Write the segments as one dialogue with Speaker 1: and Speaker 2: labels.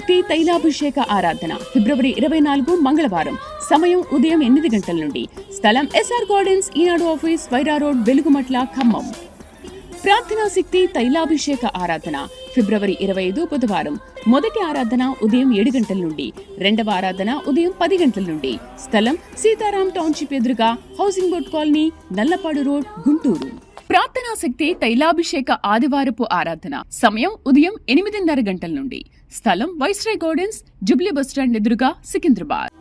Speaker 1: శక్తి తైలాభిషేక ఆరాధన ఫిబ్రవరి 24 మంగళవారం. సమయం ఉదయం 8 గంటల నుండి. స్థలం ఎస్ఆర్ గార్డెన్స్, ఈనాడు ఆఫీస్, వైరా రోడ్, వెలుగుమట్ల, ఖమ్మం. ప్రార్థనా శక్తి తైలాభిషేక ఆరాధన ఫిబ్రవరి 25 బుధవారం. మొదటి ఆరాధన ఉదయం 7 గంటల నుండి. రెండవ ఆరాధన ఉదయం 10 గంటల నుండి. స్థలం సీతారాం టౌన్షిప్ ఎదురుగా, housing board colony, Nallapadu road, Guntur. ప్రార్థనా శక్తి తైలాభిషేక ఆదివారపు ఆరాధన సమయం ఉదయం 8:30 గంటల నుండి. స్థలం వైస్రాయ్ గార్డెన్స్, జుబ్లీ బస్టాండ్ ఎదురుగా, సికింద్రాబాద్.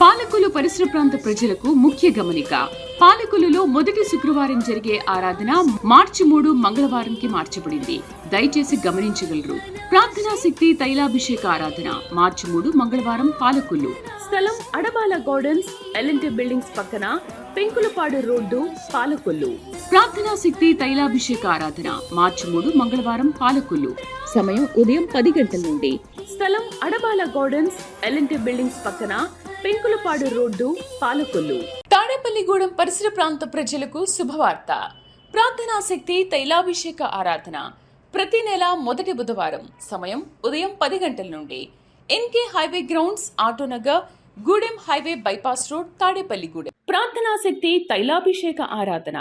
Speaker 1: పాలకులు పరిసర ప్రాంత ప్రజలకు ముఖ్య గమనిక. పాలకులలో మొదటి శుక్రవారం జరిగే ఆరాధన మార్చి 3 మంగళవారంకి మార్చబడింది. దయచేసి గమనించగలరు. ప్రార్థనా శక్తి తైలాభిషేక ఆరాధన మార్చి 3 మంగళవారం పాలకులు. స్థలం అడబాల గార్డెన్స్, ఎల్ఎన్టీ బిల్డింగ్స్ పక్కన, పెంకులపాడు రోడ్డు, పాలకొల్లు. ప్రార్థనా శక్తి తైలాభిషేక ఆరాధన మార్చి 3 మంగళవారం పాలకొల్లు. సమయం ఉదయం 10 గంటల నుండి. స్థలం అడబాల గార్డెన్స్, ఎల్ఎన్టీ బిల్డింగ్స్ పక్కన, పెంకులపాడు రోడ్డు, పాలకొల్లు. తాడేపల్లిగూడెం పరిసర ప్రాంత ప్రజలకు శుభవార్త. ప్రార్థనా శక్తి తైలాభిషేక ఆరాధన ప్రతి నెల మొదటి బుధవారం. సమయం ఉదయం 10 గంటల నుండి. NK highway grounds, Autonagar, Gudem highway bypass road, Tadepalligudem. ప్రార్థనా శక్తి తైలాభిషేక ఆరాధన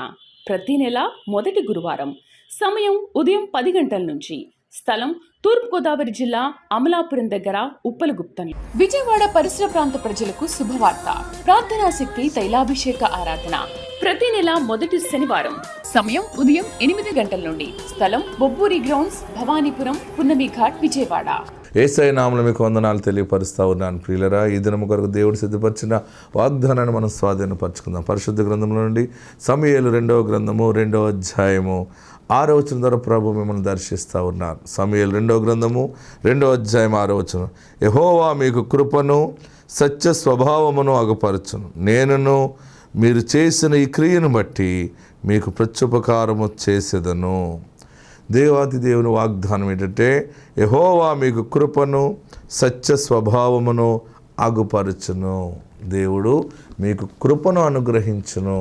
Speaker 1: ప్రతి నెల మొదటి గురువారం. సమయం ఉదయం 10 గంటల నుంచి. స్థలం తూర్పుగోదావరి జిల్లా, అమలాపురం దగ్గర, ఉప్పలగుప్తం. విజయవాడ పరిసర ప్రాంత ప్రజలకు శుభవార్త. ప్రార్థనా శక్తి తైలాభిషేక ఆరాధన ప్రతి నెల మొదటి శనివారం. సమయం ఉదయం 8 గంటల నుండి. స్థలం బొబ్బూరి గ్రౌండ్స్, భవానీపురం, పున్నమి ఘాట్, విజయవాడ.
Speaker 2: యేసయ్య నామములో మీకు వందనాలు తెలియపరుస్తా ఉన్నాను ప్రియులరా. ఈ దినము కొరకు దేవుడు సిద్ధపరిచిన వాగ్దానాన్ని మనం స్వాధీనపరచుకుందాం. పరిశుద్ధ గ్రంథంలో నుండి సమూయేలు 2వ గ్రంథము 2వ అధ్యాయము 6వ వచనం ద్వారా ప్రభు మిమ్మల్ని దర్శిస్తూ ఉన్నారు. సమూయేలు 2వ గ్రంథము 2వ అధ్యాయం 6వ వచనం. యెహోవా మీకు కృపను సత్య స్వభావమును అగుపరచును. నేనును మీరు చేసిన ఈ క్రియను బట్టి మీకు ప్రత్యుపకారము చేసేదను. దేవాది దేవుని వాగ్దానం ఏంటంటే, యెహోవా మీకు కృపను సత్య స్వభావమును అగుపరచును. దేవుడు మీకు కృపను అనుగ్రహించును.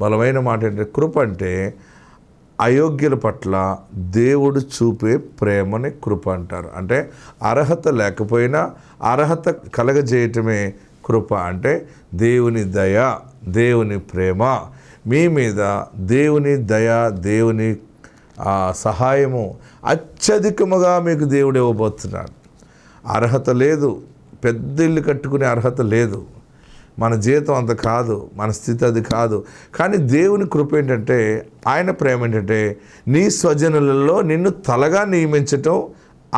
Speaker 2: బలమైన మాట ఏంటంటే, కృప అంటే అయోగ్యుల పట్ల దేవుడు చూపే ప్రేమని కృప అంటారు. అంటే అర్హత లేకపోయినా అర్హత కలగజేయటమే కృప. అంటే దేవుని దయ, దేవుని ప్రేమ మీ మీద, దేవుని దయ, దేవుని సహాయము అత్యధికముగా మీకు దేవుడు ఇవ్వబోతున్నాడు. అర్హత లేదు, పెద్ద ఇల్లు కట్టుకునే అర్హత లేదు, మన జీతం అంత కాదు, మన స్థితి అది కాదు. కానీ దేవుని కృప ఏంటంటే, ఆయన ప్రేమ ఏంటంటే, నీ స్వజనులలో నిన్ను తలగా నియమించటం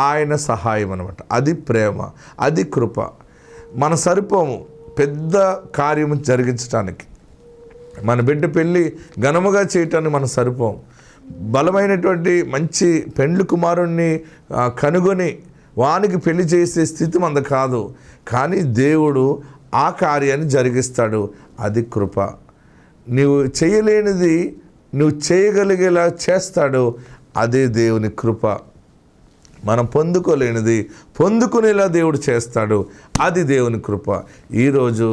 Speaker 2: ఆయన సహాయం అనమాట. అది ప్రేమ, అది కృప. మన సరిపోము పెద్ద కార్యము జరిగించడానికి. మన బిడ్డ పెళ్ళి ఘనముగా చేయటానికి మనం సరిపోము. బలమైనటువంటి మంచి పెండ్లి కుమారుణ్ణి కనుగొని వానికి పెళ్లి చేసే స్థితి మనది కాదు. కానీ దేవుడు ఆ కార్యాన్ని జరిగిస్తాడు. అది కృప. నీవు చేయలేనిది నువ్వు చేయగలిగేలా చేస్తాడు. అదే దేవుని కృప. మనం పొందుకోలేనిది పొందుకునేలా దేవుడు చేస్తాడు. అది దేవుని కృప. ఈరోజు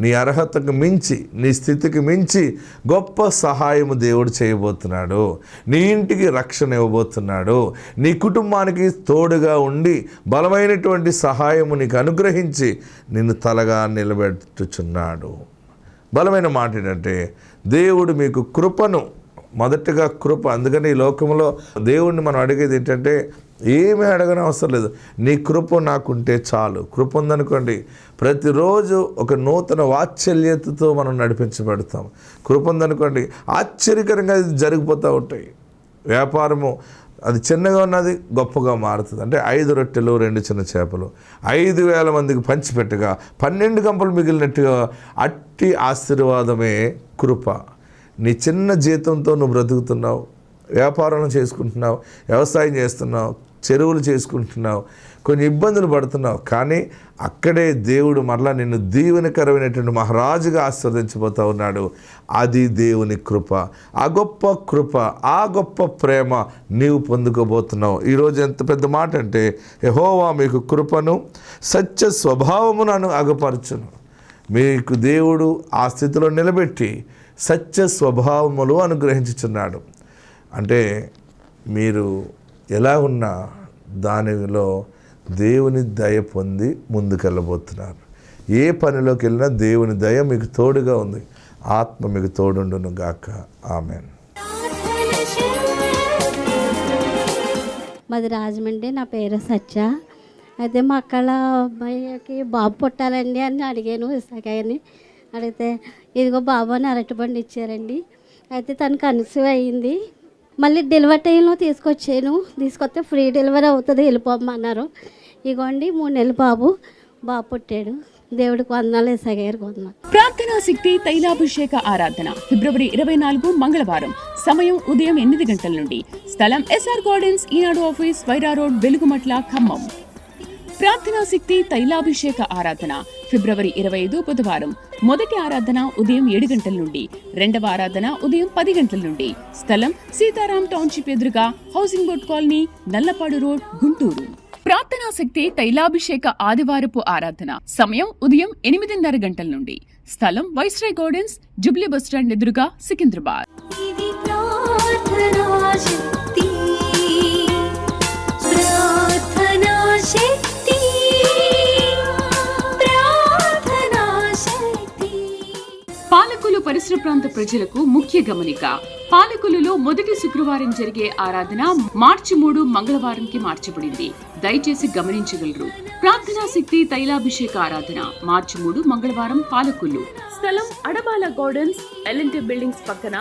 Speaker 2: నీ అర్హతకు మించి, నీ స్థితికి మించి గొప్ప సహాయము దేవుడు చేయబోతున్నాడు. నీ ఇంటికి రక్షణ ఇవ్వబోతున్నాడు. నీ కుటుంబానికి తోడుగా ఉండి బలమైనటువంటి సహాయము నీకు అనుగ్రహించి నిన్ను తలగా నిలబెట్టుచున్నాడు. బలమైన మాట ఏంటంటే, దేవుడు మీకు కృపను, మొదటగా కృప. అందుకని ఈ లోకంలో దేవుడిని మనం అడిగేది ఏంటంటే, ఏమీ అడగని అవసరం లేదు, నీ కృప నాకుంటే చాలు. కృప ఉందనుకోండి, ప్రతిరోజు ఒక నూతన వాత్సల్యతతో మనం నడిపించబడతాం. కృప ఉందనుకోండి, ఆశ్చర్యకరంగా ఇది జరిగిపోతూ ఉంటాయి. వ్యాపారము అది చిన్నగా ఉన్నది గొప్పగా మారుతుంది. అంటే 5 రొట్టెలు 2 చిన్న చేపలు 5,000 మందికి పంచిపెట్టగా 12 గంపలు మిగిలినట్టుగా అట్టి ఆశీర్వాదమే కృప. నీ చిన్న జీతంతో నువ్వు బ్రతుకుతున్నావు, వ్యాపారం చేసుకుంటున్నావు, వ్యవసాయం చేస్తున్నావు, చెరువులు చేసుకుంటున్నావు, కొన్ని ఇబ్బందులు పడుతున్నావు. కానీ అక్కడే దేవుడు మరలా నిన్ను దీవెనకరమైనటువంటి మహారాజుగా ఆశీర్వదించబోతూ ఉన్నాడు. అది దేవుని కృప. ఆ గొప్ప కృప, ఆ గొప్ప ప్రేమ నీవు పొందుకోబోతున్నావు. ఈరోజు ఎంత పెద్ద మాట అంటే, యెహోవా మీకు కృపను సత్య స్వభావమును అగుపరచును. మీకు దేవుడు ఆ స్థితిలో నిలబెట్టి సత్య స్వభావములు అనుగ్రహించుచున్నాడు. అంటే మీరు ఎలా ఉన్నా దానిలో దేవుని దయ పొంది ముందుకెళ్ళబోతున్నారు. ఏ పనిలోకి వెళ్ళినా దేవుని దయ మీకు తోడుగా ఉంది. ఆత్మ మీకు తోడుండును గాక. ఆమెన్.
Speaker 3: మాది రాజమండ్రి. నా పేరు సత్య. అయితే మా అక్కల అబ్బాయికి బాబు పుట్టాలండి అని అడిగాను ఇసాకని. అడిగితే ఇదిగో బాబు అని అరటిపండు ఇచ్చారండి. అయితే తనకు కన్సీవ్ అయ్యింది. మళ్ళీ డెలివరీ టైంలో తీసుకొచ్చాను. తీసుకొస్తే ఫ్రీ డెలివరీ అవుతుంది, వెళ్ళిపోమన్నారు. ఇగోండి 3 నెలల బాబు పుట్టాడు. దేవుడికి వందనాలు, ఇసాగారికి వందనాలు.
Speaker 1: ప్రార్థనా శక్తి తైలాభిషేక ఆరాధన ఫిబ్రవరి 24 మంగళవారం. సమయం ఉదయం 8 గంటల నుండి. స్థలం ఎస్ఆర్ గార్డెన్స్, ఈనాడు ఆఫీస్, వైరా రోడ్, వెలుగుమట్ల, ఖమ్మం. ప్రార్థనా శక్తి తైలాభిషేక ఆరాధన ఫిబ్రవరి 25 బుధవారం. మొదటి ఆరాధన ఉదయం 7 గంటల నుండి. రెండవ ఆరాధన ఉదయం 10 గంటల నుండి. స్థలం సీతారాం టౌన్షిప్ ఎదురుగా, housing board colony, Nallapadu road, Guntur. ప్రార్థనా శక్తి తైలాభిషేక ఆదివారపు ఆరాధన సమయం ఉదయం 8:30 గంటల నుండి. స్థలం వైస్రాయ్ గార్డెన్స్, జుబ్లీ బస్టాండ్ ఎదురుగా, సికింద్రాబాద్. పాలకులు పరిసర ప్రాంత ప్రజలకు ముఖ్య గమనిక. పాలకులలో మొదటి శుక్రవారం జరిగే ఆరాధన మార్చి 3 మంగళవారంకి మార్చబడింది. దయచేసి గమనించగలరు. ప్రార్థనా శక్తి తైలాభిషేక ఆరాధన మార్చి 3 మంగళవారం పాలకులు. స్థలం అడబాల గార్డెన్స్, ఎల్ఎన్టీ బిల్డింగ్స్ పక్కన,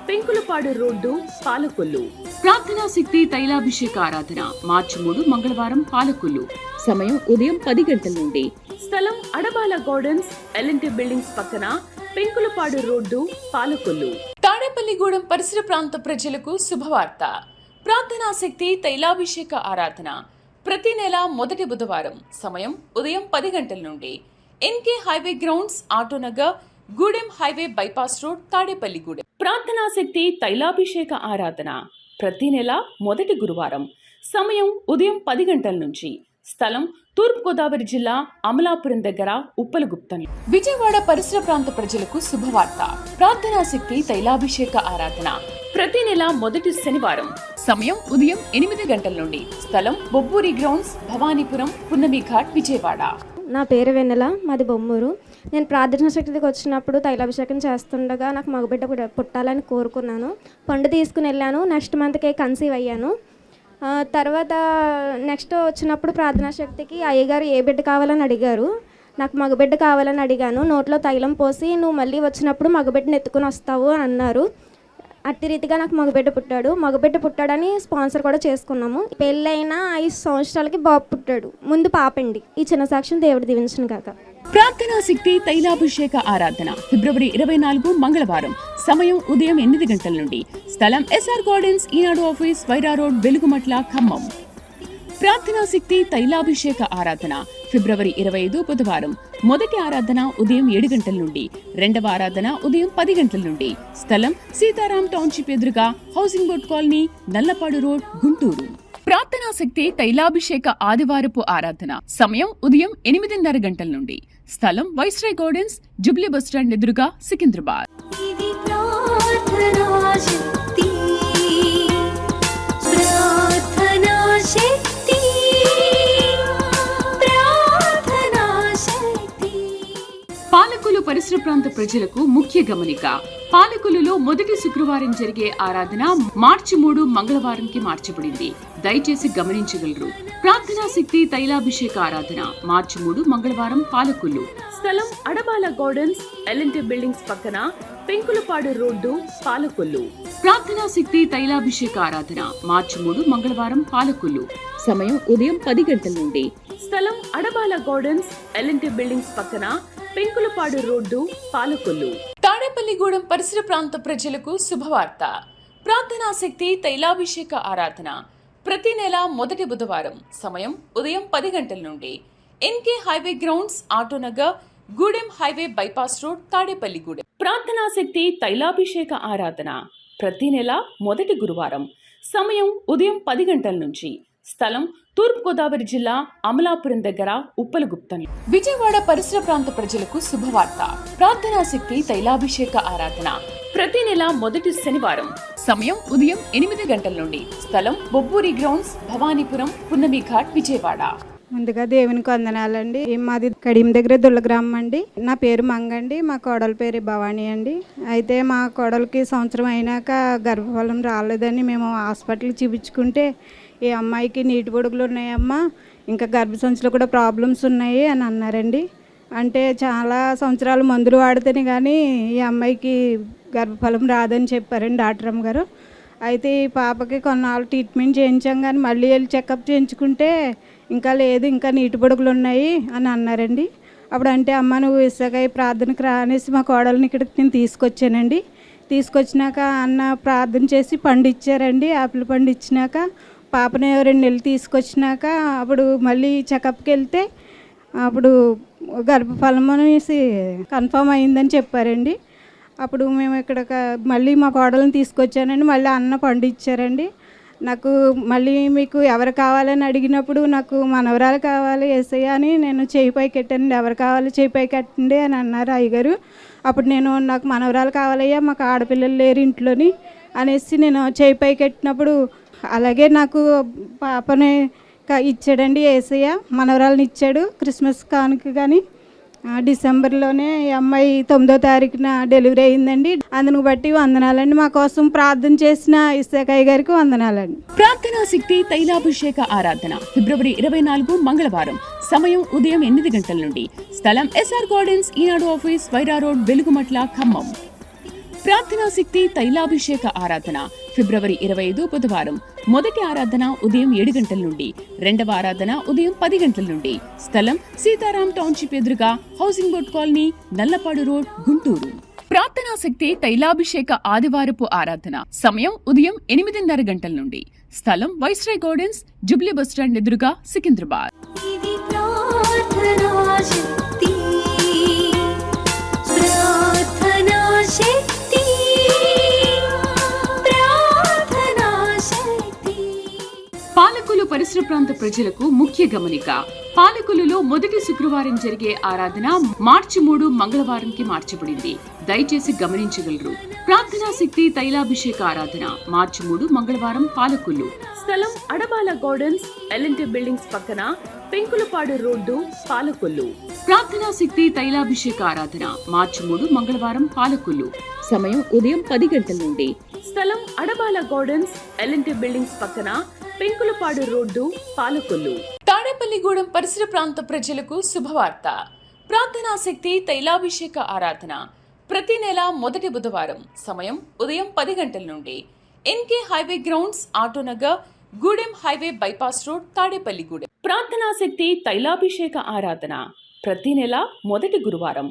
Speaker 1: పెంకులపాడు రోడ్డు, పాలకొల్లు. ప్రార్థనా శక్తి తైలాభిషేక ఆరాధన మార్చి 3 మంగళవారం పాలకొల్లు. సమయం ఉదయం 10 గంటల నుండి. స్థలం అడబాల గార్డెన్స్, ఎల్ఎన్టీ బిల్డింగ్స్ పక్కన, పెంకులపాడు రోడ్డు, పాలకొల్లు. తాడేపల్లిగూడెం పరిసర ప్రాంత ప్రజలకు శుభవార్త. ప్రార్థనా శక్తి తైలాభిషేక ఆరాధన ప్రతి నెల మొదటి బుధవారం. సమయం ఉదయం 10 గంటల నుండి. NK highway grounds, Autonagar, Gudem highway bypass road, Tadepalligudem. ప్రార్థనా శక్తి తైలాభిషేక ఆరాధన ప్రతి నెల మొదటి గురువారం. సమయం ఉదయం 10 గంటల నుంచి. స్థలం తూర్పుగోదావరి జిల్లా, అమలాపురం దగ్గర, ఉప్పలగుప్తం. విజయవాడ పరిసర ప్రాంత ప్రజలకు శుభవార్త. ప్రార్థనా శక్తి తైలాభిషేక ఆరాధన ప్రతి నెల మొదటి శనివారం. సమయం ఉదయం 8 గంటల నుండి. స్థలం బొబ్బూరి గ్రౌండ్స్, భవానీపురం, పున్నమి ఘాట్, విజయవాడ.
Speaker 4: నా పేరు వెన్నెల, మాది బొమ్మూరు. నేను ప్రార్థనా శక్తికి వచ్చినప్పుడు తైలాభిషేకం చేస్తుండగా నాకు మగబిడ్డ పుట్టాలని కోరుకున్నాను. పండు తీసుకుని వెళ్ళాను. నెక్స్ట్ మంత్కే కన్సీవ్ అయ్యాను. తర్వాత నెక్స్ట్ వచ్చినప్పుడు ప్రార్థనా శక్తికి అయ్యగారు ఏ బిడ్డ కావాలని అడిగారు. నాకు మగబిడ్డ కావాలని అడిగాను. నోట్లో తైలం పోసి నువ్వు మళ్ళీ వచ్చినప్పుడు మగబిడ్డను ఎత్తుకుని వస్తావు అని అన్నారు. అట్టి రీతిగా నాకు మగబిడ్డ పుట్టాడని స్పాన్సర్ కూడా చేసుకున్నాము. పెళ్ళైన 5 సంవత్సరాలకి బాబు పుట్టాడు. ముందు పాపండి. ఈ చిన్న సాక్ష్యం దేవుడు దీవించును గాక.
Speaker 1: ప్రార్థనా శక్తి తైలాభిషేక ఆరాధన ఫిబ్రవరి 24 మంగళవారం. సమయం ఉదయం 8 గంటల నుండి. స్థలం ఎస్ఆర్ గార్డెన్స్, ఈనాడు ఆఫీస్, వైరా రోడ్, వెలుగుమట్ల, ఖమ్మం. ప్రార్థనా శక్తి తైలాభిషేక ఆరాధన ఫిబ్రవరి 25 బుధవారం. మొదటి ఆరాధన ఉదయం 7 గంటల నుండి. రెండవ ఆరాధన ఉదయం 10 గంటల నుండి. స్థలం సీతారాం టౌన్షిప్ ఎదురుగా, housing board colony, Nallapadu road, Guntur. ప్రార్థనా శక్తి తైలాభిషేక ఆదివారపు ఆరాధన సమయం ఉదయం 8:30 గంటల నుండి. స్థలం వైస్రాయ్ గార్డెన్స్, జుబ్లీ బస్టాండ్ ఎదురుగా, సికింద్రాబాద్. పాలకులు పరిసర ప్రాంత ప్రజలకు ముఖ్య గమనిక. పాలకులలో మొదటి శుక్రవారం జరిగే ఆరాధన మార్చి 3 మంగళవారంకి మార్చబడింది. దయచేసి గమనించగలరు. ప్రార్థనా శక్తి తైలాభిషేక ఆరాధన మార్చి 3 మంగళవారం పాలకులు. స్థలం అడబాల గార్డెన్స్, ఎల్ఎన్టీ బిల్డింగ్స్ పక్కన, పెంకులపాడు రోడ్డు, పాలకొల్లు. ప్రార్థనా శక్తి తైలాభిషేక ఆరాధన మార్చి 3 మంగళవారం పాలకొల్లు. సమయం ఉదయం 10 గంటల నుండి. స్థలం అడబాల గార్డెన్స్, ఎల్ఎన్టీ బిల్డింగ్స్ పక్కన, పెంకులపాడు రోడ్డు, పాలకొల్లు. తాడేపల్లిగూడెం పరిసర ప్రాంత ప్రజలకు శుభవార్త. ప్రార్థనా శక్తి తైలాభిషేక ఆరాధన ప్రతి నెల మొదటి బుధవారం. సమయం ఉదయం 10 గంటల నుండి. NK highway grounds, Autonagar, Gudem highway bypass road, Tadepalligudem. ప్రార్థనా శక్తి తైలాభిషేక ఆరాధన ప్రతి నెల మొదటి గురువారం. సమయం ఉదయం 10 గంటల నుంచి. స్థలం తూర్పుగోదావరి జిల్లా అమలాపురం దగ్గర ఉప్పలగుప్తం. విజయవాడ పరిసర ప్రాంత ప్రజలకు శుభవార్త. ప్రార్థనా శక్తి తైలాభిషేక ఆరాధన ప్రతి నెల మొదటి శనివారం. సమయం ఉదయం 8 గంటల నుండి. స్థలం బొబ్బూరి గ్రౌండ్స్, భవానీపురం, పున్నమి ఘాట్, విజయవాడ.
Speaker 5: ముందుగా దేవునికి వందనాలండి. మాది కడియం దగ్గర దుల్లగ్రామం అండి. నా పేరు మంగండి. మా కోడల పేరు భవానీ అండి. అయితే మా కోడలికి సంవత్సరం అయినాక గర్భఫలం రాలేదని మేము హాస్పిటల్కి చూపించుకుంటే, ఈ అమ్మాయికి నీటి పొడుగులు ఉన్నాయమ్మా, ఇంకా గర్భసంచిలో కూడా ప్రాబ్లమ్స్ ఉన్నాయి అని అన్నారండి. అంటే చాలా సంవత్సరాలు మందులు వాడితేనే కానీ ఈ అమ్మాయికి గర్భఫలం రాదని చెప్పారండి డాక్టర్ అమ్మ గారు. అయితే ఈ పాపకి కొన్నాళ్ళు ట్రీట్మెంట్ చేయించాం, కానీ మళ్ళీ వెళ్ళి చెకప్ చేయించుకుంటే ఇంకా లేదు, ఇంకా నీటి పొడుగులు ఉన్నాయి అని అన్నారండి. అప్పుడు అంటే అమ్మ నువ్వు ఇసాక ప్రార్థనకు రా అనేసి మా కోడల్ని ఇక్కడికి నేను తీసుకొచ్చానండి. తీసుకొచ్చినాక అన్న ప్రార్థన చేసి పండు ఇచ్చారండి. యాపిల్ పండు ఇచ్చినాక పాపని 2 నెలలు తీసుకొచ్చినాక అప్పుడు మళ్ళీ చెకప్కి వెళ్తే అప్పుడు గర్భఫలం అనేసి కన్ఫర్మ్ అయిందని చెప్పారండి. అప్పుడు మేము ఇక్కడ మళ్ళీ మా కోడలను తీసుకొచ్చానండి. మళ్ళీ అన్న పండు ఇచ్చారండి. నాకు మళ్ళీ మీకు ఎవరు కావాలని అడిగినప్పుడు నాకు మనవరాలు కావాలి యేసయ్య అని నేను చేయి పైకి కట్టానండి. ఎవరు కావాలి చేయి పైకి కట్టండి అని అన్నారు అయ్యగారు. అప్పుడు నేను నాకు మనవరాలు కావాలయ్యా, మాకు ఆడపిల్లలు లేరు ఇంట్లోని అనేసి నేను చేయి పైకి కట్టినప్పుడు అలాగే నాకు పాపని ఇచ్చాడండి యేసయ్య. మనవరాలను ఇచ్చాడు క్రిస్మస్ కానుక. కానీ డిసెంబర్లోనే ఈ అమ్మాయి 9వ తారీఖున డెలివరీ అయిందండి. అందును బట్టి వందనాలండి. మా కోసం ప్రార్థన చేసిన ఇస్సాకయ్య గారికి వందనాలండి.
Speaker 1: ప్రార్థనా శక్తి తైలాభిషేక ఆరాధన ఫిబ్రవరి 24 మంగళవారం. సమయం ఉదయం 8 గంటల నుండి. స్థలం ఎస్ఆర్ గార్డెన్స్, ఈనాడు ఆఫీస్, వైరా రోడ్, వెలుగుమట్ల, ఖమ్మం. ప్రార్థనా శక్తి తైలాభిషేక ఆరాధన ఫిబ్రవరి 25 బుధవారం. మొదటి ఆరాధన ఉదయం 7 గంటల నుండి. రెండవ ఆరాధన ఉదయం 10 గంటల నుండి. స్థలం సీతారాం టౌన్షిప్ ఎదురుగా, housing board colony, Nallapadu road, Guntur. ప్రార్థనా శక్తి తైలాభిషేక ఆదివారపు ఆరాధన సమయం ఉదయం 8:30 గంటల నుండి. స్థలం వైస్రాయ్ గార్డెన్స్, జుబ్లీ బస్టాండ్ ఎదురుగా, సికింద్రాబాద్. పాలకొల్లు పరిసర ప్రాంత ప్రజలకు ముఖ్య గమనిక. పాలకొల్లులో మొదటి శుక్రవారం జరిగే ఆరాధన మార్చి 3 మంగళవారంకి మార్చబడింది. దయచేసి గమనించగలరు. ప్రార్థనా శక్తి తైలాభిషేక ఆరాధన మార్చి 3 మంగళవారం, పాలకొల్లు. స్థలం అడబాల గార్డెన్స్, ఎల్ఎన్టీ బిల్డింగ్స్ పక్కన, పెంకులపాడు రోడ్డు, పాలకొల్లు. ప్రార్థనా శక్తి తైలాభిషేక ఆరాధన మార్చి 3 మంగళవారం, పాలకొల్లు. సమయం ఉదయం 10 గంటల నుండి. స్థలం అడబాల గార్డెన్స్, ఎల్ఎన్టీ బిల్డింగ్స్ పక్కన, పెంకులపాడు రోడ్డు, పాలకొల్లు. తాడేపల్లిగూడెం పరిసర ప్రాంత ప్రజలకు శుభవార్త. ప్రార్థనా శక్తి తైలాభిషేక ఆరాధన ప్రతి నెల మొదటి బుధవారం. సమయం ఉదయం 10 గంటల నుండి. NK highway grounds, Autonagar, Gudem highway bypass road, Tadepalligudem. ప్రార్థనా శక్తి తైలాభిషేక ఆరాధన ప్రతి నెల మొదటి గురువారం.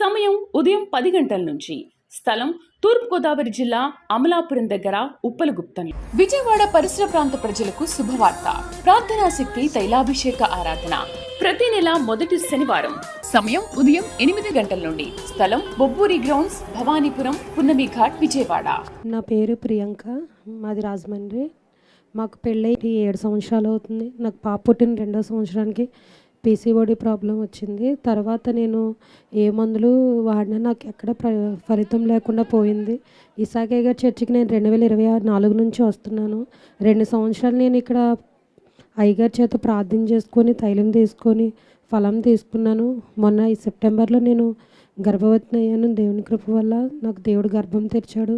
Speaker 1: సమయం ఉదయం 10 గంటల నుంచి. స్థలం తూర్పుగోదావరి జిల్లా అమలాపురం దగ్గర, ఉప్పలగుప్తం. విజయవాడ పరిసర ప్రాంత ప్రజలకు శుభవార్త. ప్రార్థనా శక్తి తైలాభిషేక ఆరాధన ప్రతి నెల మొదటి శనివారం. సమయం ఉదయం 8 గంటల నుండి. స్థలం బొబ్బూరి గ్రౌండ్స్, భవానీపురం, పున్నమి ఘాట్, విజయవాడ.
Speaker 6: నా పేరు ప్రియాంక, మాది రాజమండ్రి. మాకు పెళ్ళై 7 సంవత్సరాలు అవుతుంది. నాకు పాప పుట్టిన 2వ సంవత్సరానికి పీసీఓడి ప్రాబ్లం వచ్చింది. తర్వాత నేను ఏ మందులు వాడినా నాకు ఎక్కడ ఫలితం లేకుండా పోయింది. ఇసాకయ్య గారి చర్చికి నేను 2024 నుంచి వస్తున్నాను. 2 సంవత్సరాలు నేను ఇక్కడ అయ్యగారి చేత ప్రార్థన చేసుకొని తైలం తీసుకొని ఫలం తీసుకున్నాను. మొన్న ఈ సెప్టెంబర్లో నేను గర్భవతిని అయ్యాను. దేవుని కృప వల్ల నాకు దేవుడు గర్భం తెరిచాడు.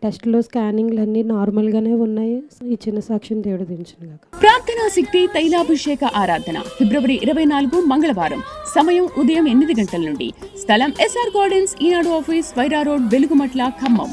Speaker 6: టెస్ట్లో స్కానింగ్లు అన్నీ నార్మల్గానే ఉన్నాయి. ఈ చిన్న సాక్ష్యం దేవుడు దించును.
Speaker 1: ప్రార్థనా శక్తి తైలాభిషేక ఆరాధన ఫిబ్రవరి 24 మంగళవారం. సమయం ఉదయం 8 గంటల నుండి. స్థలం ఎస్ఆర్ గార్డెన్స్, ఈనాడు ఆఫీస్, వైరా రోడ్, వెలుగుమట్ల, ఖమ్మం.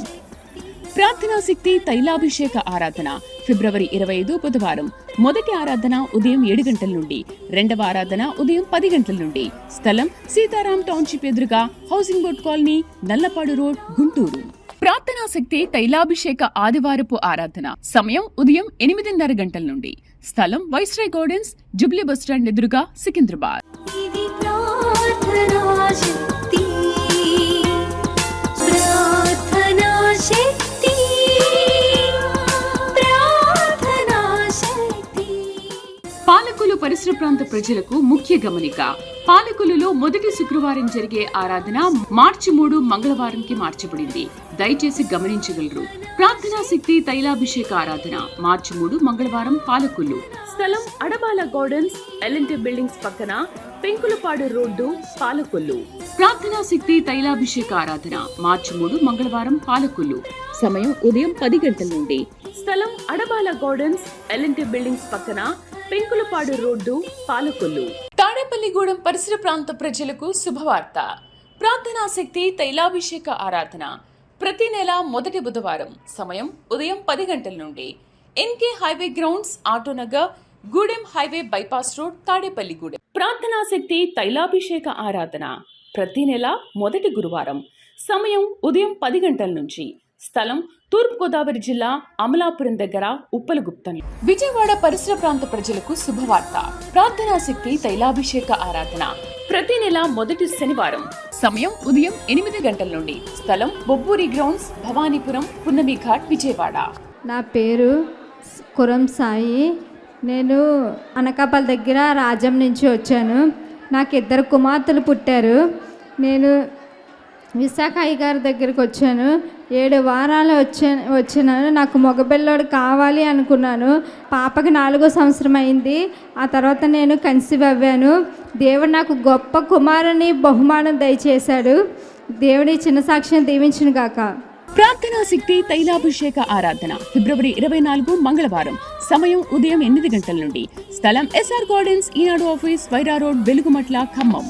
Speaker 1: ప్రార్థనా శక్తి తైలాభిషేక ఆరాధన ఫిబ్రవరి 25 బుధవారం. మొదటి ఆరాధన ఉదయం 7 గంటల నుండి. రెండవ ఆరాధన ఉదయం 10 గంటల నుండి. స్థలం సీతారాం టౌన్షిప్ ఎదురుగా, housing board colony, Nallapadu road, Guntur. ప్రార్థనా శక్తి తైలాభిషేక ఆదివారపు ఆరాధన సమయం ఉదయం 8:30 గంటల నుండి. స్థలం వైస్రాయ్ గార్డెన్స్, జుబ్లీ బస్టాండ్ ఎదురుగా, సికింద్రాబాద్. ప్రాంత ప్రజలకు ముఖ్య గమనిక. పాలకొల్లులో మొదటి శుక్రవారం జరిగే ఆరాధన మార్చి 3 మంగళవారంకి మార్చబడింది. దయచేసి గమనించగలరు. ప్రార్థనా శక్తి తైలాభిషేక ఆరాధన మార్చి 3 మంగళవారం పాలకొల్లు. స్థలం అడబాల గార్డెన్స్, ఎల్ఎన్టీ బిల్డింగ్స్ పక్కన, పెంకులపాడు రోడ్డు, పాలకొల్లు. ప్రార్థనా శక్తి తైలాభిషేక ఆరాధన మార్చి 3 మంగళవారం పాలకొల్లు. సమయం ఉదయం 10 గంటల నుండి. స్థలం అడబాల గార్డెన్స్, ఎల్ఎన్టీ బిల్డింగ్స్ పక్కన, పెంకులపాడు రోడ్డు, పాలకొల్లు. తాడేపల్లిగూడెం పరిసర ప్రాంత ప్రజలకు శుభవార్త. ప్రార్థనా శక్తి తైలాభిషేక ఆరాధన ప్రతి నెల మొదటి బుధవారం. సమయం ఉదయం 10 గంటల నుండి. NK highway grounds, Autonagar, Gudem highway bypass road, Tadepalligudem. ప్రార్థనా శక్తి తైలాభిషేక ఆరాధన ప్రతి నెల మొదటి గురువారం. సమయం ఉదయం 10 గంటల నుంచి. స్థలం తూర్పుగోదావరి జిల్లా, అమలాపురం దగ్గర, ఉప్పలగుప్తం. విజయవాడ పరిసర ప్రాంత ప్రజలకు శుభవార్త. ప్రార్థనా శక్తి తైలాభిషేక ఆరాధన ప్రతి నెల మొదటి శనివారం. సమయం ఉదయం 8 గంటల నుండి. స్థలం బొబ్బూరి గ్రౌండ్స్, భవానీపురం, పున్నమి ఘాట్, విజయవాడ.
Speaker 7: నా పేరు కురం సాయి. నేను అనకాపల్లి దగ్గర రాజం నుంచి వచ్చాను. నాకు 2 కుమార్తెలు పుట్టారు. నేను విశాఖ అయ్య గారి దగ్గరికి వచ్చాను. 7 వారాలు వచ్చినాను. నాకు మగపిల్లోడు కావాలి అనుకున్నాను. పాపకి 4వ సంవత్సరం అయింది. ఆ తర్వాత నేను కన్సీవ్ అవ్వాను. దేవుడు నాకు గొప్ప కుమారుని బహుమానం దయచేశాడు. దేవుడి చిన్న సాక్ష్యం దీవించును గాక.
Speaker 1: ప్రార్థనా శక్తి తైలాభిషేక ఆరాధన ఫిబ్రవరి 24 మంగళవారం. సమయం ఉదయం 8 గంటల నుండి. స్థలం ఎస్ఆర్ గార్డెన్స్, ఈనాడు ఆఫీస్, వైరా రోడ్, వెలుగుమట్ల, ఖమ్మం.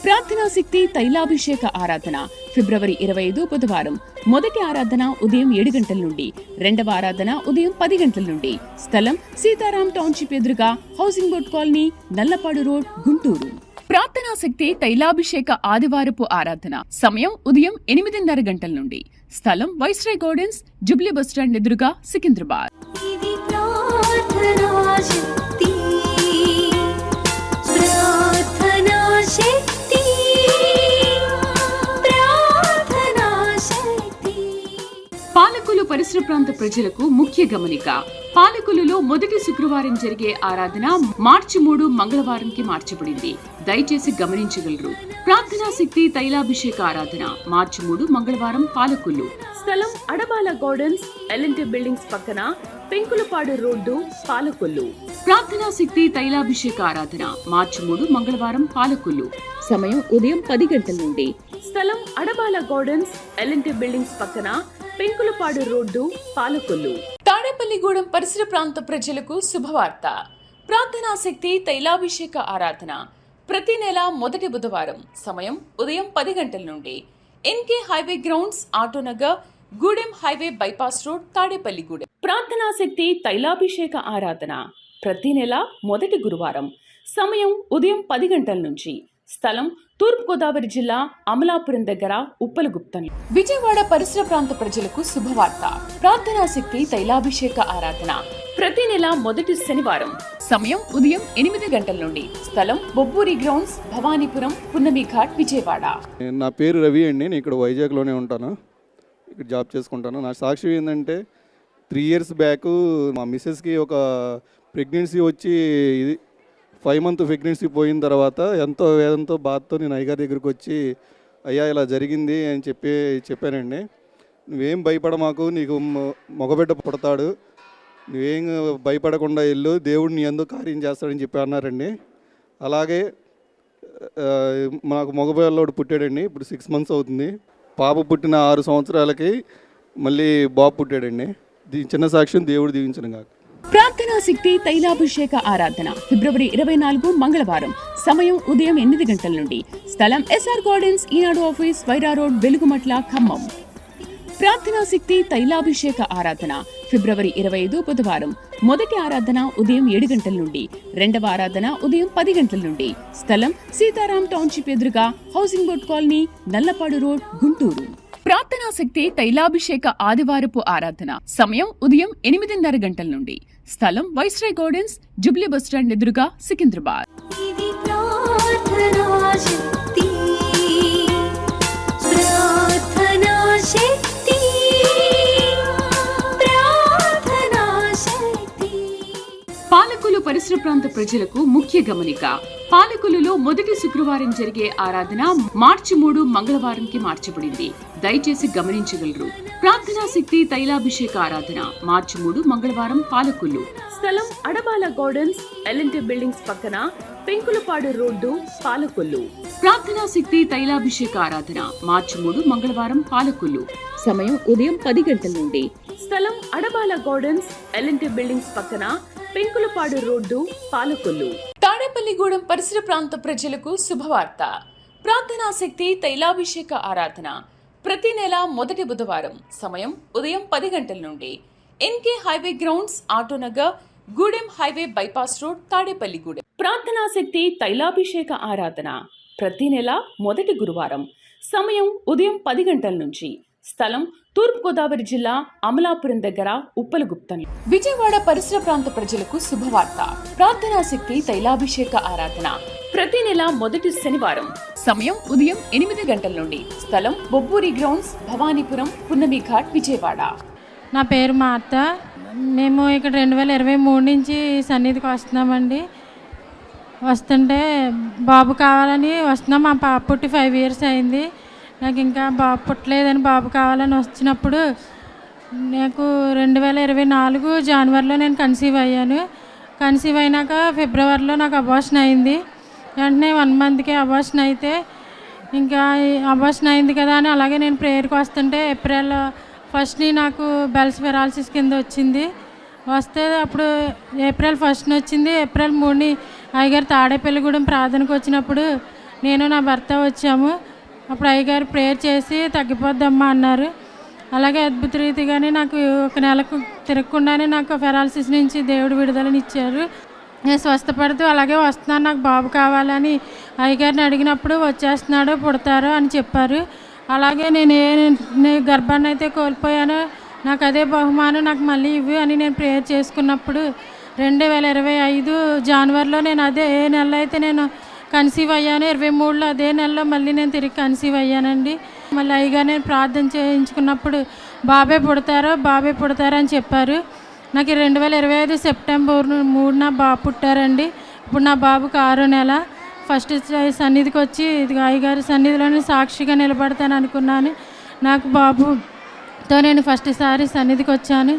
Speaker 1: ప్రార్థనా శక్తి తైలాభిషేక ఆరాధన ఫిబ్రవరి 25 బుధవారం. మొదటి ఆరాధన ఉదయం 7 గంటల నుండి. రెండవ ఆరాధన ఉదయం 10 గంటల నుండి. స్థలం సీతారాం టౌన్షిప్ ఎదురుగా, housing board colony, Nallapadu road, Guntur. ప్రార్థనా శక్తి తైలాభిషేక ఆదివారపు ఆరాధన సమయం ఉదయం 8:30 గంటల నుండి. స్థలం వైస్రాయ్ గార్డెన్స్, జుబ్లీ బస్టాండ్ ఎదురుగా, సికింద్రాబాద్. పాలకొల్లు పరిసర ప్రాంత ప్రజలకు ముఖ్య గమనిక. పాలకొల్లులో మొదటి శుక్రవారం జరిగే ఆరాధన మార్చి 3 మంగళవారంకి మార్చబడింది. దయచేసి గమనించగలరు. ప్రార్థనా శక్తి తైలాభిషేక ఆరాధన మార్చి 3 మంగళవారం పాలకొల్లు. స్థలం అడబాల గార్డెన్స్, ఎల్ఎన్టీ బిల్డింగ్స్ పక్కన, పెంకులపాడు రోడ్డు, పాలకొల్లు. ప్రార్థనా శక్తి తైలాభిషేక ఆరాధన మార్చి 3 మంగళవారం పాలకొల్లు. సమయం ఉదయం 10 గంటల నుండి. స్థలం అడబాల గార్డెన్స్, ఎల్ఎన్టీ బిల్డింగ్స్ పక్కన, పెంకులపాడు రోడ్డు, పాలకొల్లు. తాడేపల్లిగూడెం పరిసర ప్రాంత ప్రజలకు శుభవార్త. ప్రార్థనా శక్తి తైలాభిషేక ఆరాధన ప్రతి నెల మొదటి బుధవారం. సమయం ఉదయం 10 గంటల నుండి. NK highway grounds, Autonagar, Gudem highway bypass road, Tadepalligudem. ప్రార్థనా శక్తి తైలాభిషేక ఆరాధన ప్రతి నెల మొదటి గురువారం. సమయం ఉదయం 10 గంటల నుంచి. స్థలం తూర్పుగోదావరి జిల్లా, అమలాపురం దగ్గర, ఉప్పలగుప్తం. విజయవాడ పరిసర ప్రాంత ప్రజలకు శుభవార్త. ప్రార్థనా శక్తి తైలాభిషేక ఆరాధన ప్రతి నెల మొదటి శనివారం. సమయం ఉదయం 8 గంటల నుండి. స్థలం బొబ్బూరి గ్రౌండ్స్, భవానీపురం, పున్నమి ఘాట్, విజయవాడ.
Speaker 8: నా పేరు రవి అండి. నేను ఇక్కడ వైజాగ్లోనే ఉంటాను. ఇక్కడ జాబ్ చేసుకుంటాను. నా సాక్షి ఏంటంటే 3 years బ్యాక్ మా మిస్సెస్కి ఒక ప్రెగ్నెన్సీ వచ్చి 5 month ప్రెగ్నెన్సీ పోయిన తర్వాత ఎంతో వేదంతో బాధతో నేను అయ్యగారి దగ్గరికి వచ్చి, అయ్యా ఇలా జరిగింది అని చెప్పానండి. నువ్వేం భయపడమాకు, నీకు మగబిడ్డ పుడతాడు, నువ్వేం భయపడకుండా వెళ్ళు, దేవుడు నీ ఎందుకు కార్యం చేస్తాడని చెప్పి అన్నారండి. అలాగే నాకు మగపిల్లోడు పుట్టాడండి. ఇప్పుడు 6 months అవుతుంది. పాప పుట్టిన 6 సంవత్సరాలకి మళ్ళీ బాబు పుట్టాడండి. చిన్న సాక్ష్యం దేవుడు దీవించను కాక.
Speaker 1: ప్రార్థనా శక్తి తైలాభిషేక ఆరాధన ఫిబ్రవరి 24 మంగళవారం. సమయం ఉదయం 8 గంటల నుండి. స్థలం ఎస్ఆర్ గార్డెన్స్, ఈనాడు ఆఫీస్, వైరా రోడ్, వెలుగుమట్ల, ఖమ్మం. ప్రార్థనా శక్తి తైలాభిషేక ఆరాధన ఫిబ్రవరి 25 బుధవారం. మొదటి ఆరాధన ఉదయం 7 గంటల నుండి. రెండవ ఆరాధన ఉదయం 10 గంటల నుండి. స్థలం సీతారాం టౌన్షిప్ ఎదురుగా, housing board colony, Nallapadu road, Guntur. ప్రార్థనా శక్తి తైలాభిషేక ఆదివారపు ఆరాధన సమయం ఉదయం 8:30 గంటల నుండి. స్థలం వైస్రాయ్ గార్డెన్స్, జుబ్లీ బస్టాండ్ ఎదురుగా, సికింద్రాబాద్. పాలకొల్లు పరిసర పరిసర ప్రాంత ప్రజలకు ముఖ్య గమనిక. పాలకొల్లులో మొదటి శుక్రవారం జరిగే ఆరాధన మార్చి 3 మంగళవారంకి మార్చబడింది. దయచేసి గమనించగలరు. ప్రార్థనా శక్తి తైలాభిషేక ఆరాధన మార్చి 3 మంగళవారం పాలకొల్లు. స్థలం అడబాల గార్డెన్స్, ఎల్ఎన్టీ బిల్డింగ్స్ పక్కన, పెంకులపాడు రోడ్డు, పాలకొల్లు. ప్రార్థనా శక్తి తైలాభిషేక ఆరాధన మార్చి 3 మంగళవారం పాలకొల్లు. సమయం ఉదయం 10 గంటల నుండి. స్థలం అడబాల గార్డెన్స్, ఎల్ఎన్టీ బిల్డింగ్స్ పక్కన, పెంకులపాడు రోడ్డు, పాలకొల్లు. తాడేపల్లిగూడెం పరిసర ప్రాంత ప్రజలకు శుభవార్త. ప్రార్థనా శక్తి తైలాభిషేక ఆరాధన ప్రతి నెల మొదటి బుధవారం. సమయం ఉదయం 10 గంటల నుండి. NK highway grounds, Autonagar, Gudem highway bypass road, Tadepalligudem. ప్రార్థనా శక్తి తైలాభిషేక ఆరాధన ప్రతి నెల మొదటి గురువారం. సమయం ఉదయం 10 గంటల నుంచి. స్థలం తూర్పుగోదావరి జిల్లా అమలాపురం దగ్గర, ఉప్పలగుప్తం. విజయవాడ పరిసర ప్రాంత ప్రజలకు శుభవార్త. ప్రార్థనా శక్తి తైలాభిషేక ఆరాధన ప్రతి నెల మొదటి శనివారం. సమయం ఉదయం 8 గంటల నుండి. స్థలం బొబ్బూరి గ్రౌండ్స్, భవానీపురం, పున్నమి ఘాట్, విజయవాడ.
Speaker 9: నా పేరు మార్త. మేము ఇక్కడ 2023 నుంచి సన్నిధికి వస్తున్నామండి. వస్తుంటే బాబు కావాలని వస్తున్నాం. మా పాప పుట్టి 5 ఇయర్స్ అయింది. నాకు ఇంకా బాబు పుట్టలేదని బాబు కావాలని వచ్చినప్పుడు నాకు 2024 జనవరిలో నేను కన్సీవ్ అయ్యాను. కన్సీవ్ అయినాక ఫిబ్రవరిలో నాకు అబార్షన్ అయింది. వెంటనే 1 మంత్కి అబార్షన్ అయితే ఇంకా అబార్షన్ అయింది కదా అని అలాగే నేను ప్రేయర్కి వస్తుంటే ఏప్రిల్ 1 నాకు బెల్స్ పెరాలసిస్ కింద వచ్చింది. వస్తే అప్పుడు ఏప్రిల్ 1 వచ్చింది. ఏప్రిల్ 3 అయ్యగారు తాడేపల్లిగూడెం ప్రార్థనకు వచ్చినప్పుడు నేను నా భర్త వచ్చాము. అప్పుడు అయ్యగారు ప్రేయర్ చేసి తగ్గిపోద్దమ్మా అన్నారు. అలాగే అద్భుత రీతిగానే నాకు 1 నెలకు తిరగకుండానే నాకు పెరాలసిస్ నుంచి దేవుడు విడుదలనిచ్చారు. నేను స్వస్థపడుతూ అలాగే వస్తున్నాను, నాకు బాబు కావాలని అయ్యగారిని అడిగినప్పుడు వచ్చేస్తున్నాడు, పుడతారు అని చెప్పారు. అలాగే నేను గర్భాన్ని అయితే కోల్పోయాను, నాకు అదే బహుమానం, నాకు మళ్ళీ ఇవ్వు అని నేను ప్రేయర్ చేసుకున్నప్పుడు 2025 జనవరిలో నేను అదే ఏ నెలలో అయితే నేను కన్సీవ్ అయ్యాను, 23లో అదే నెలలో మళ్ళీ నేను తిరిగి కన్సీవ్ అయ్యానండి. మళ్ళీ అయ్యగా నేను ప్రార్థన చేయించుకున్నప్పుడు బాబే పుడతారు అని చెప్పారు. నాకు 2025 సెప్టెంబర్ 3 బాబు పుట్టారండి. ఇప్పుడు నా బాబుకు 6వ నెల. ఫస్ట్ సన్నిధికి వచ్చి ఇది అయ్యగారి సన్నిధిలోనే సాక్షిగా నిలబడతాను అనుకున్నాను. నాకు బాబుతో నేను ఫస్ట్ సారి సన్నిధికి వచ్చాను.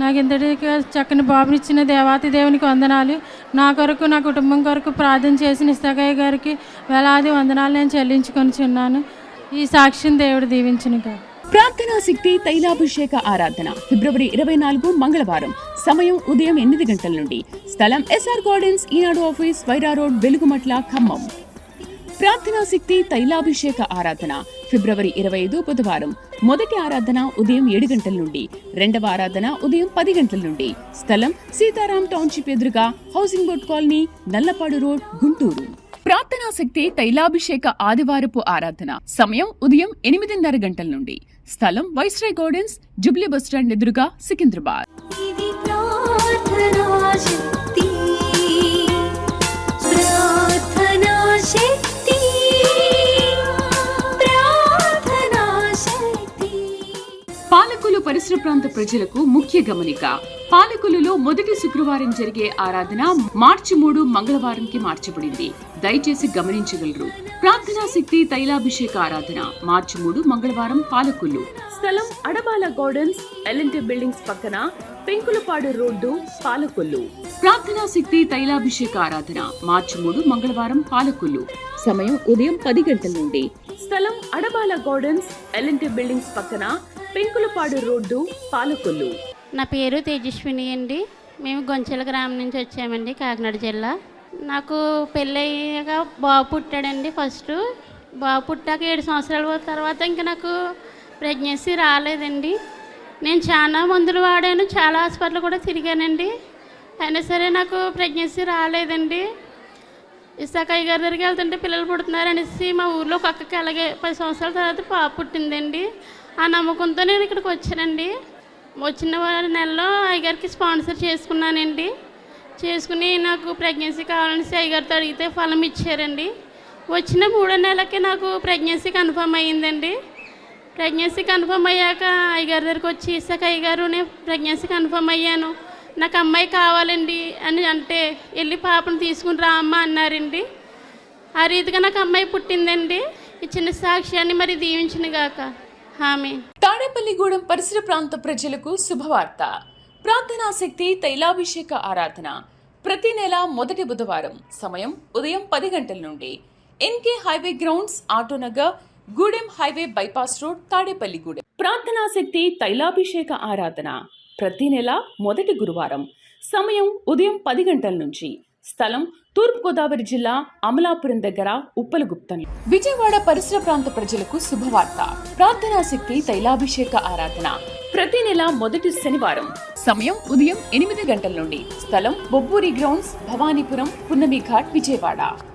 Speaker 9: నాకు ఇంతటిగా చక్కని బాబునిచ్చిన దేవాతి దేవునికి వందనాలు. నా కొరకు, నా కుటుంబం కొరకు ప్రార్థన చేసిన ఇస్తాకయ్య గారికి వేలాది వందనాలు నేను చెల్లించుకొనిచున్నాను. ఈ సాక్ష్యం దేవుడు దీవించును కాదు.
Speaker 1: ప్రార్థనా శక్తి తైలాభిషేక ఆరాధన ఫిబ్రవరి 24 మంగళవారం. సమయం ఉదయం 8 గంటల నుండి. స్థలం ఎస్ఆర్ గార్డెన్స్, ఈనాడు ఆఫీస్, వైరా రోడ్, వెలుగుమట్ల, ఖమ్మం. ప్రార్థనా శక్తి తైలాభిషేక ఆరాధన ఫిబ్రవరి 25 బుధవారం. మొదటి ఆరాధన ఉదయం 7 గంటల నుండి. రెండవ ఆరాధన ఉదయం 10 గంటల నుండి. స్థలం సీతారాం టౌన్షిప్ ఎదురుగా, housing board colony, Nallapadu road, Guntur. ప్రార్థనా శక్తి తైలాభిషేక ఆదివారపు ఆరాధన సమయం ఉదయం 8:30 గంటల నుండి. స్థలం వైస్రాయ్ గార్డెన్స్, జుబ్లీ బస్టాండ్ ఎదురుగా, సికింద్రాబాద్. పాలకొల్లు పరిసర ప్రాంత ప్రజలకు ముఖ్య గమనిక. పాలకొల్లులో మొదటి శుక్రవారం జరిగే ఆరాధన మార్చి 3 మంగళవారంకి మార్చబడింది. దయచేసి గమనించగలరు. ప్రార్థనా శక్తి తైలాభిషేక ఆరాధన మార్చి 3 మంగళవారం పాలకొల్లు. స్థలం అడబాల గార్డెన్స్, ఎల్ఎన్టీ బిల్డింగ్స్ పక్కన, పెంకులపాడు రోడ్డు, పాలకొల్లు. ప్రార్థనా శక్తి తైలాభిషేక ఆరాధన మార్చి 3 మంగళవారం పాలకొల్లు. సమయం ఉదయం 10 గంటల నుండి. స్థలం అడబాల గార్డెన్స్, ఎల్ఎన్టీ బిల్డింగ్స్ పక్కన, పెంకులపాడు రోడ్డు, పాలకొల్లు.
Speaker 3: నా పేరు తేజస్విని అండి. మేము గొంచెల గ్రామం నుంచి వచ్చామండి, కాకినాడ జిల్లా. నాకు పెళ్ళయ్యాక బాబు పుట్టాడండి. ఫస్ట్ బాబు పుట్టాక 7 సంవత్సరాల తర్వాత ఇంకా నాకు ప్రెగ్నెన్సీ రాలేదండి. నేను చాలా మందులు వాడాను, చాలా హాస్పిటల్ కూడా తిరిగానండి. అయినా సరే నాకు ప్రెగ్నెన్సీ రాలేదండి. ఇసాకయ్య గారి దగ్గరికి వెళ్తుంటే పిల్లలు పుడుతున్నారనేసి మా ఊర్లో ఒక అక్కకి అలాగే 10 సంవత్సరాల తర్వాత పాప పుట్టిందండి. ఆ నమ్మకంతో నేను ఇక్కడికి వచ్చానండి. వచ్చిన నెలలో అయ్యగారికి స్పాన్సర్ చేసుకున్నానండి. చేసుకుని నాకు ప్రెగ్నెన్సీ కావాలనేసి అయ్యగారితో అడిగితే ఫలం ఇచ్చారండి. వచ్చిన 3వ నెలకి నాకు ప్రెగ్నెన్సీ కన్ఫర్మ్ అయ్యిందండి. ప్రెగ్నెన్సీ కన్ఫర్మ్ అయ్యాక అయ్యగారి దగ్గరికి వచ్చి ఇసాక అయ్యగారు నేను ప్రెగ్నెన్సీ కన్ఫర్మ్ అయ్యాను,
Speaker 10: నాకు అమ్మాయి కావాలండి అని అంటే వెళ్ళి పాపను తీసుకుని రా అమ్మ అన్నారండి. ఆ రీతిగా నాకు అమ్మాయి పుట్టిందండి. ఈ చిన్న సాక్ష్యాన్ని మరి దీవించిన గాక. ఆమేన్.
Speaker 1: తాడేపల్లిగూడెం పరిసర ప్రాంత ప్రజలకు శుభవార్త. ప్రార్థనా శక్తి తైలాభిషేక ఆరాధన ప్రతి నెల మొదటి బుధవారం. సమయం ఉదయం 10 గంటల నుండి. NK highway grounds, Autonagar, Gudem highway bypass road, Tadepalligudem. ప్రార్థనా శక్తి తైలాభిషేక ఆరాధన ప్రతి నెల మొదటి గురువారం. సమయం ఉదయం 10 గంటల నుంచి. స్థలం తూర్పుగోదావరి జిల్లా అమలాపురం దగ్గర ఉప్పలగుప్తం. విజయవాడ పరిసర ప్రాంత ప్రజలకు శుభవార్త. ప్రార్థనా శక్తి తైలాభిషేక ఆరాధన ప్రతి నెల మొదటి శనివారం. సమయం ఉదయం 8 గంటల నుండి. స్థలం బొబ్బూరి గ్రౌండ్స్, భవానీపురం, పున్నమి ఘాట్, విజయవాడ.